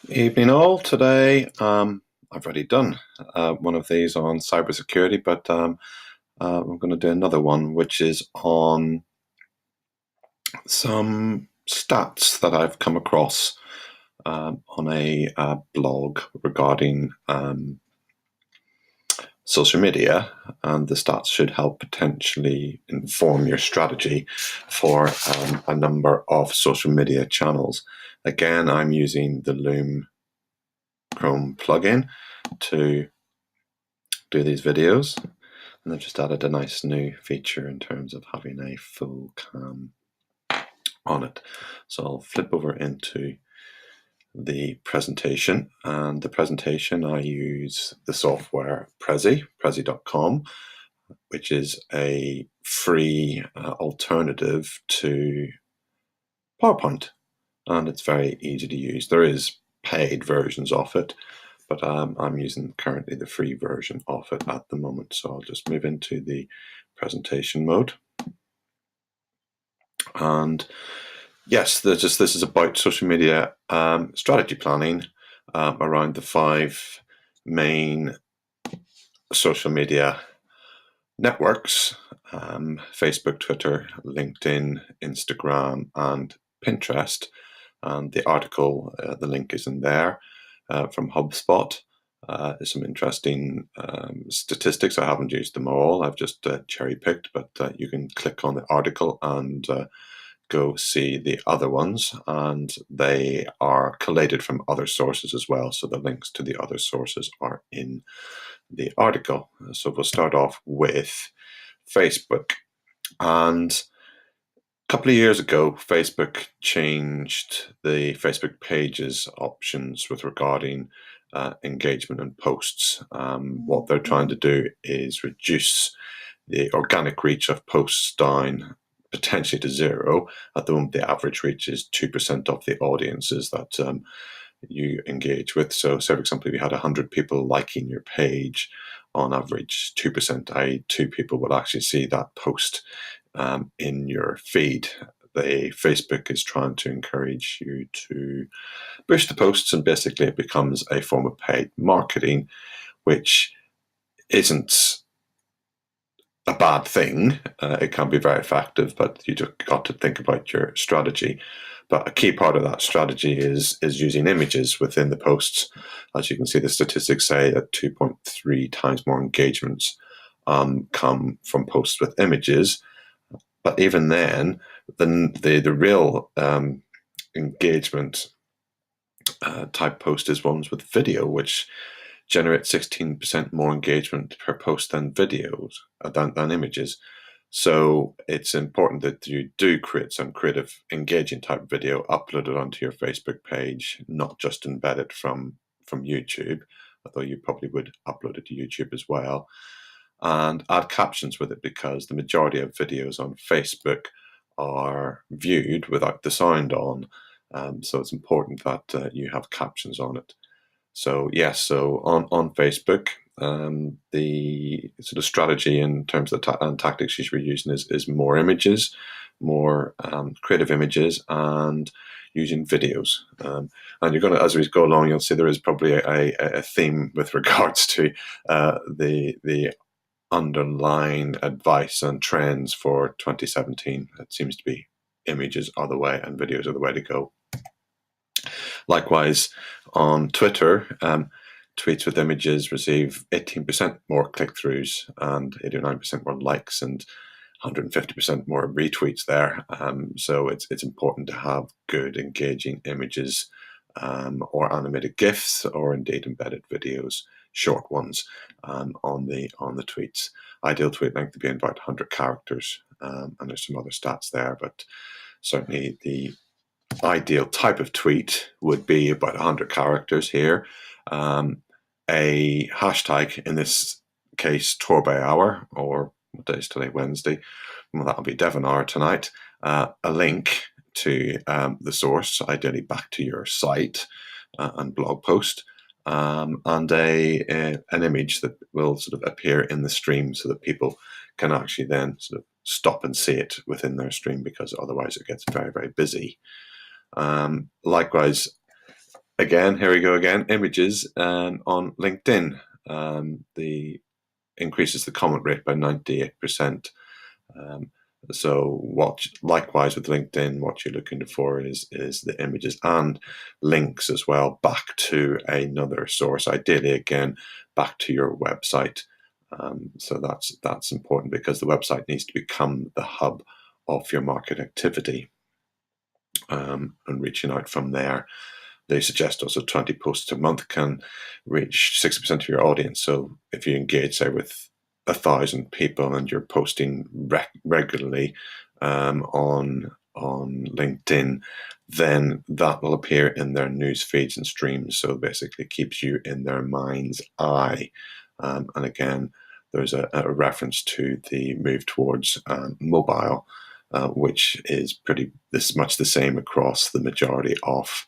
Evening all. Today, I've already done one of these on cybersecurity, but I'm going to do another one, which is on some stats that I've come across on a blog regarding social media, and the stats should help potentially inform your strategy for a number of social media channels. Again, I'm using the Loom Chrome plugin to do these videos, and they've just added a nice new feature in terms of having a full cam on it. So I'll flip over into the presentation, and the presentation I use the software Prezi.com, which is a free alternative to PowerPoint, and it's very easy to use. There is paid versions of it, but I'm using currently the free version of it at the moment. So I'll just move into the presentation mode. And yes, this is about social media strategy planning around the 5 main social media networks: Facebook, Twitter, LinkedIn, Instagram, and Pinterest. And the article, the link is in there from HubSpot. There's some interesting statistics. I haven't used them all. I've just cherry picked, but you can click on the article and go see the other ones, and they are collated from other sources as well. So the links to the other sources are in the article. So we'll start off with Facebook. And a couple of years ago, Facebook changed the Facebook pages options with regarding engagement and posts. What they're trying to do is reduce the organic reach of posts down potentially to zero. At the moment, the average reach is 2% of the audiences that you engage with. So say, for example, if you had 100 people liking your page, on average 2%, i.e. 2 people would actually see that post in your feed. The Facebook is trying to encourage you to boost the posts, and basically it becomes a form of paid marketing, which isn't a bad thing. It can be very effective, but you just got to think about your strategy. But a key part of that strategy is using images within the posts. As you can see, the statistics say that 2.3 times more engagements come from posts with images. But even then, the real engagement type post is ones with video, which generate 16% more engagement per post than videos, than images. So it's important that you do create some creative, engaging type video, upload it onto your Facebook page, not just embed it from YouTube, although you probably would upload it to YouTube as well, and add captions with it, because the majority of videos on Facebook are viewed without the sound on. So it's important that you have captions on it. So yes, so on Facebook, the sort of strategy in terms of the tactics you should be using is more images, more creative images, and using videos. And you're going to, as we go along, you'll see there is probably a theme with regards to the underlying advice and trends for 2017. It seems to be images are the way and videos are the way to go. Likewise, on Twitter, tweets with images receive 18% more click-throughs and 89% more likes and 150% more retweets there. So it's important to have good, engaging images or animated GIFs, or indeed embedded videos, short ones, on the tweets. Ideal tweet length to be about 100 characters, and there's some other stats there, but certainly the ideal type of tweet would be about 100 characters here. A hashtag, in this case, Torbay Hour, or what day is today? Wednesday. Well, that'll be Devon Hour tonight. A link to the source, ideally back to your site and blog post, and an image that will sort of appear in the stream so that people can actually then sort of stop and see it within their stream, because otherwise it gets very, very busy. Likewise, again, here we go again, images on LinkedIn. The increases the comment rate by 98%. So likewise with LinkedIn, what you're looking for is the images and links as well back to another source, ideally again back to your website. So that's important because the website needs to become the hub of your market activity, and reaching out from there. They suggest also 20 posts a month can reach 60% of your audience. So if you engage, say, with 1,000 people and you're posting regularly on LinkedIn, then that will appear in their news feeds and streams. So basically keeps you in their mind's eye. And again, there's a reference to the move towards mobile, which is much the same across the majority of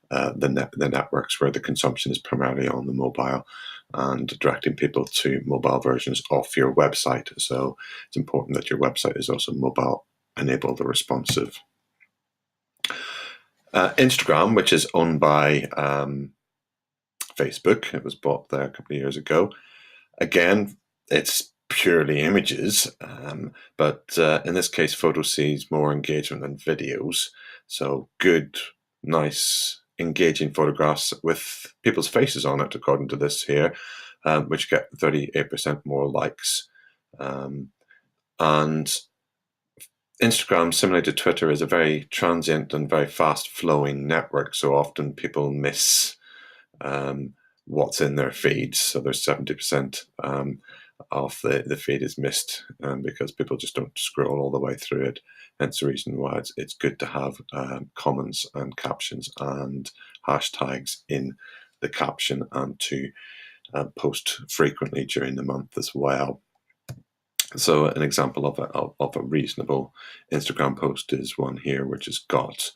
the networks, where the consumption is primarily on the mobile and directing people to mobile versions of your website. So it's important that your website is also mobile enabled or responsive. Instagram, which is owned by Facebook, it was bought there a couple of years ago. Again, it's purely images, but in this case, photos sees more engagement than videos. So good, nice, engaging photographs with people's faces on it, according to this here, which get 38% more likes. And Instagram, similar to Twitter, is a very transient and very fast-flowing network. So often people miss what's in their feeds. So there's 70% of the feed is missed because people just don't scroll all the way through it. Hence the reason why it's good to have comments and captions and hashtags in the caption, and to post frequently during the month as well. So an example of a reasonable Instagram post is one here, which has got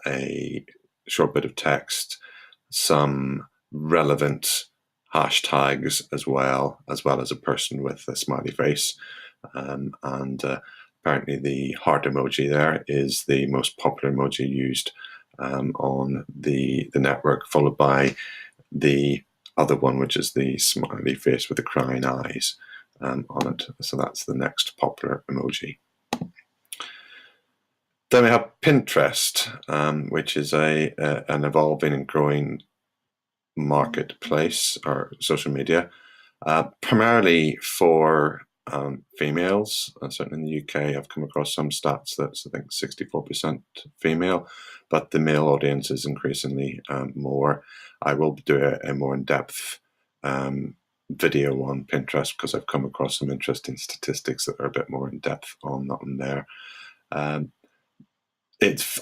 a short bit of text, some relevant hashtags as well as a person with a smiley face, and apparently the heart emoji there is the most popular emoji used on the network, followed by the other one, which is the smiley face with the crying eyes on it. So that's the next popular emoji. Then we have Pinterest, which is an evolving and growing marketplace or social media, primarily for females. Certainly in the UK, I've come across some stats that's, I think, 64% female, but the male audience is increasingly more. I will do a more in-depth video on Pinterest because I've come across some interesting statistics that are a bit more in-depth on that one there.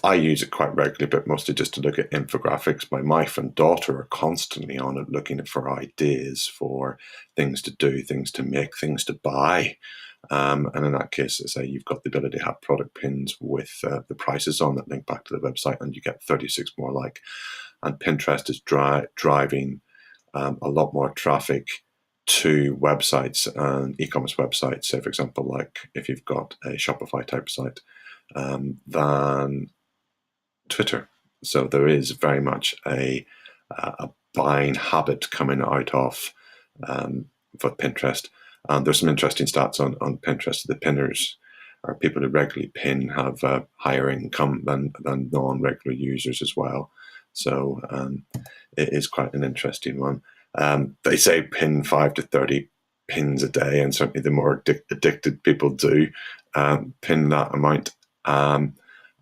I use it quite regularly, but mostly just to look at infographics. My wife and daughter are constantly on it, looking for ideas for things to do, things to make, things to buy. And in that case, I say you've got the ability to have product pins with the prices on that link back to the website, and you get 36 more like. And Pinterest is driving a lot more traffic to websites and e-commerce websites. Say, for example, like if you've got a Shopify type site, than Twitter. So there is very much a buying habit coming out of for Pinterest. And there's some interesting stats on Pinterest. The pinners, or people who regularly pin, have higher income than non-regular users as well. So it is quite an interesting one. They say pin 5 to 30 pins a day, and certainly the more addicted people do pin that amount. And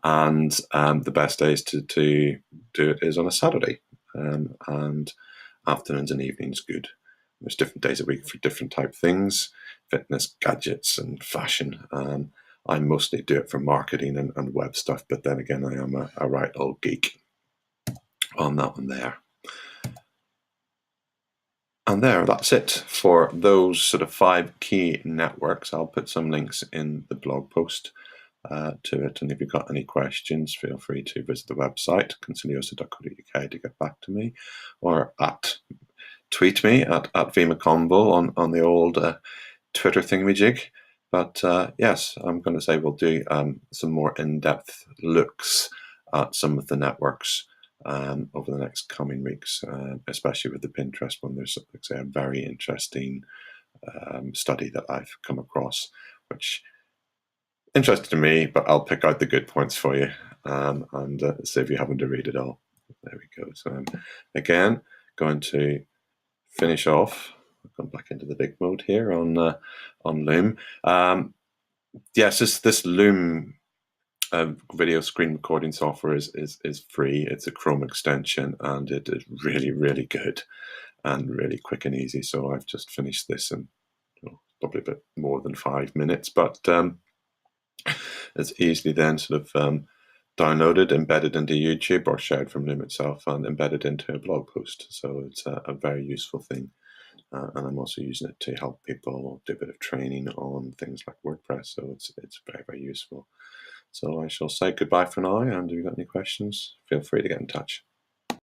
the best days to do it is on a Saturday, and afternoons and evenings good. There's different days a week for different type things, fitness, gadgets, and fashion. I mostly do it for marketing and web stuff, but then again, I am a right old geek on that one there. And that's it for those sort of 5 key networks. I'll put some links in the blog post to it, and if you've got any questions, feel free to visit the website consiliosa.co.uk to get back to me, or tweet me at vmaconville on the old Twitter thingamajig. But yes, I'm going to say we'll do some more in-depth looks at some of the networks over the next coming weeks, especially with the Pinterest one. There's, like I say, a very interesting study that I've come across, which interested me, but I'll pick out the good points for you and save you having to read it all. There we go. So again, going to finish off. I'll come back into the big mode here on Loom. Yes, this Loom video screen recording software is free. It's a Chrome extension, and it is really, really good and really quick and easy. So I've just finished this in probably a bit more than 5 minutes, but it's easily then sort of downloaded, embedded into YouTube, or shared from Loom itself and embedded into a blog post. So it's a very useful thing. And I'm also using it to help people do a bit of training on things like WordPress. So it's very, very useful. So I shall say goodbye for now. And if you've got any questions, feel free to get in touch.